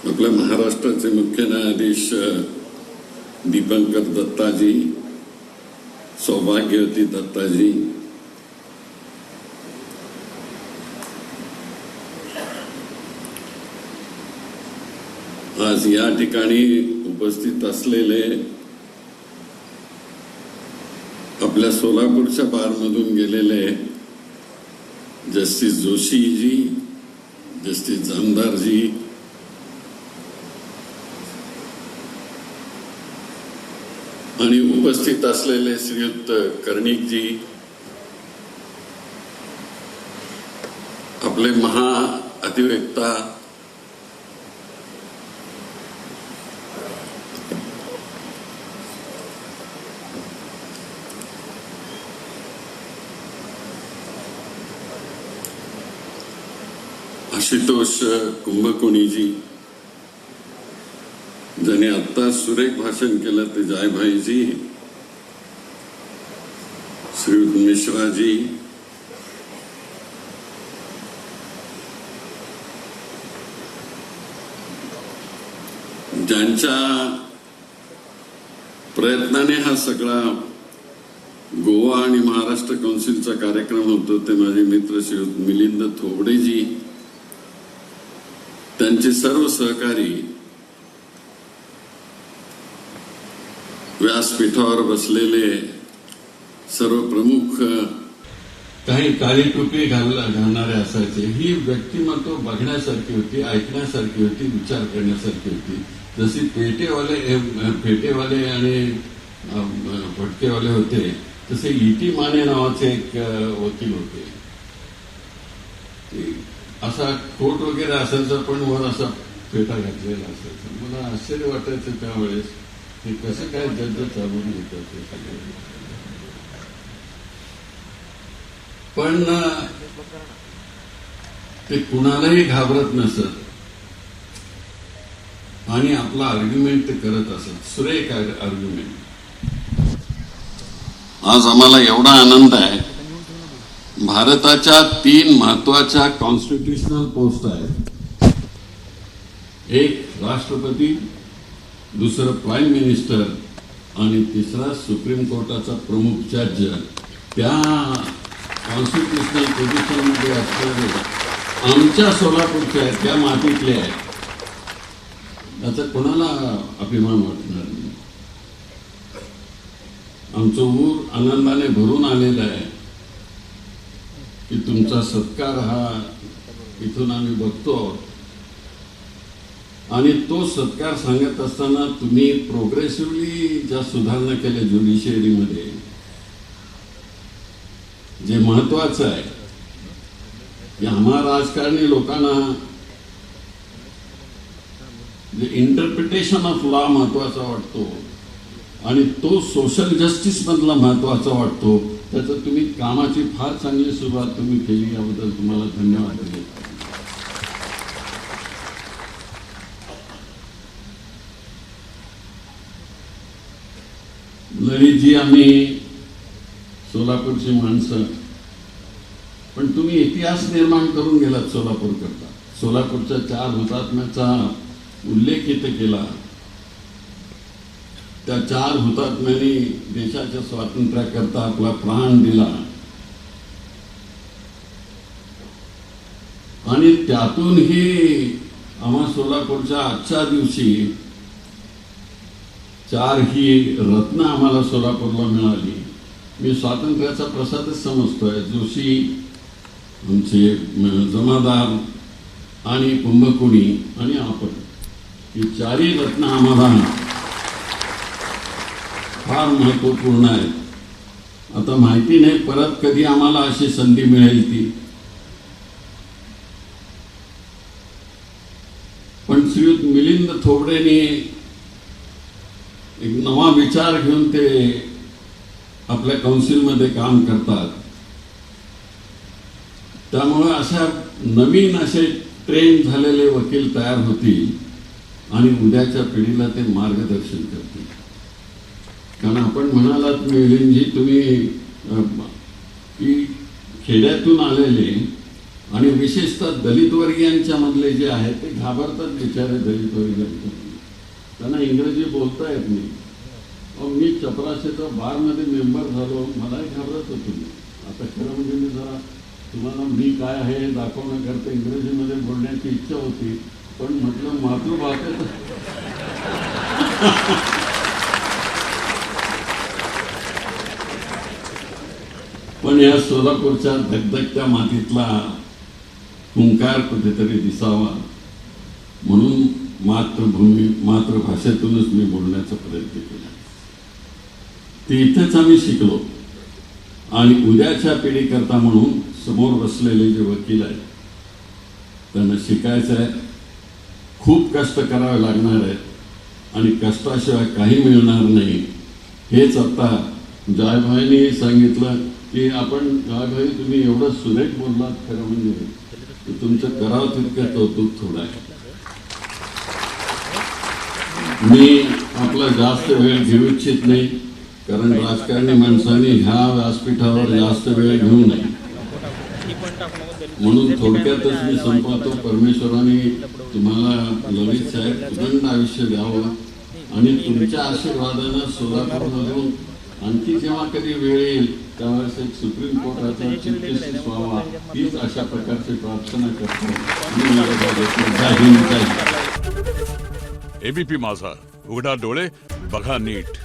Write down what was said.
आपल्या महाराष्ट्राचे मुख्य न्यायाधीश दीपंकर दत्ताजी, सौभाग्यवती दत्ताजी, आज या ठिकाणी उपस्थित असलेले आपल्या सोलापूरच्या बारमधून गेलेले जस्टिस जोशीजी, जस्टिस जामदारजी, आणि उपस्थित असलेले श्रीयुत कर्णिकजी, आपले महाअधिवक्ता आशुतोष कुंभकोणीजी, ज्याने आता सुरेख भाषण केलं ते जायभाईजी, श्रीयुत मिश्राजी, ज्यांच्या प्रयत्नाने हा सगळा गोवा आणि महाराष्ट्र कौन्सिलचा कार्यक्रम होतो ते माझे मित्र श्रीयुत मिलिंद थोबडेजी, त्यांचे सर्व सहकारी, व्यासपीठावर बसलेले सर्व प्रमुख, काही काळी टोपी घालणारे असायचे. ही व्यक्तिमत्व बघण्यासारखी होती, ऐकण्यासारखी होती, विचार करण्यासारखी होती. जशी फेटेवाले आणि फटकेवाले होते तसे इटी माने नावाचे एक वकील होते. असा कोट वगैरे असायचा पण वर असा फेटा घातलेला असायचा. मला आश्चर्य वाटायचं त्यावेळेस की कसं काय जज चालून येतात. पण ते कुणालाही घाबरत नसत आणि आपला आर्ग्युमेंट ते करत असत, सुरेख आर्ग्युमेंट. आज आम्हाला एवढा आनंद आहे, भारताच्या 3 महत्वाच्या कॉन्स्टिट्युशनल पोस्ट आहेत. एक राष्ट्रपती, दुसरं प्राईम मिनिस्टर आणि तिसरा सुप्रीम कोर्टाचा प्रमुख जज. त्या कॉन्स्टिट्युशनल पोझिशनमध्ये असलेले आमच्या सोलापूरचे आहेत, त्या मातीतले आहेत. याचा कोणाला अभिमान वाटणार नाही. आमचं ऊर आनंदाने भरून आलेलं आहे की तुमचा सत्कार हा इथून आम्ही बघतो. आणि तो सत्कार सांगत असताना तुम्ही प्रोग्रेसिव्हली ज्या सुधारणा केल्या ज्युडिशियरीमध्ये, जे महत्वाचं आहे की आम्हा राजकारणी लोकांना जे इंटरप्रिटेशन ऑफ लॉ महत्वाचा वाटतो आणि तो सोशल जस्टिस मधला महत्वाचा वाटतो, त्याचं तुम्ही कामाची फार चांगली सुरुवात तुम्ही केली, याबद्दल तुम्हाला धन्यवाद देतो. ललितजी, आम्ही सोलापूरची माणसं, पण तुम्ही इतिहास निर्माण करून गेलात सोलापूर करता. सोलापूरच्या 4 हुतात्म्याचा उल्लेख इथे केला. त्या 4 हुतात्म्यांनी देशाच्या स्वातंत्र्याकरता आपला प्राण दिला आणि त्यातूनही आम्हा सोलापूरच्या आजच्या दिवशी 4 ही रत्न आम्हाला सोलापूरला मिळाली. मी स्वातंत्र्याचा प्रसादच समजतोय. जोशी, आमचे जमादार आणि कुंभकोणी आणि आपण, ही 4ही रत्न आम्हाला फार महत्वपूर्ण आहेत. आता माहिती नाही परत कधी आम्हाला अशी संधी मिळेल ती. पण श्रीयुत मिलिंद थोबडेंनी एक नवा विचार घेऊन ते आपल्या कौन्सिलमध्ये काम करतात. त्यामुळे अशा नवीन असे ट्रेन झालेले वकील तयार होतील आणि उद्याच्या पिढीला ते मार्गदर्शन करतील. कारण आपण म्हणालात मिलिंदजी, तुम्ही की खेड्यातून आलेले आणि विशेषतः दलित वर्गीयांच्या मधले जे आहेत ते घाबरतात बिचारे दलित वर्गीयांच्या. त्यांना इंग्रजी बोलता येत नाही. मी चपराशीचा बारमध्ये मेंबर झालो, मलाही घाबरत होतो. आता खरं म्हणजे मी जरा तुम्हाला मी काय आहे हे दाखवण्याकरता इंग्रजीमध्ये बोलण्याची इच्छा होती, पण म्हटलं मातृभाषेत पण या सोलापूरच्या धगधगत्या मातीतला हुंकार कुठेतरी दिसावा म्हणून मातृभूमी मातृभाषेतूनच मी बोलण्याचा प्रयत्न केला. ते इथेच आम्ही शिकलो. आणि उद्याच्या पिढीकरता म्हणून समोर बसलेले जे वकील आहेत त्यांना शिकायचं आहे. खूप कष्ट करावे लागणार आहेत आणि कष्टाशिवाय काही मिळणार नाही. हेच आता जयभाईंनी सांगितलं की आपण जयभाई तुम्ही एवढं सुरेख बोललात, खरं म्हणजे तुमचं करावं तितकं कौतुक थोडं आहे. मी आपला जास्त वेळ घेऊ इच्छित नाही, कारण राजकारणी माणसांनी ह्या व्यासपीठावर जास्त वेळ घेऊ नये. म्हणून थोडक्यातच मी संपवतो. परमेश्वराने तुम्हाला ललित साहेब उदंड आयुष्य द्यावं आणि तुमच्या आशीर्वादानं सोलापूरमधून आणखी जेव्हा कधी वेळ येईल त्यावेळेस एक सुप्रीम कोर्टाचा चीफ जस्टिस व्हावा, हीच अशा प्रकारची प्रार्थना करतो. एबीपी माझा, उघडा डोळे बघा नीट.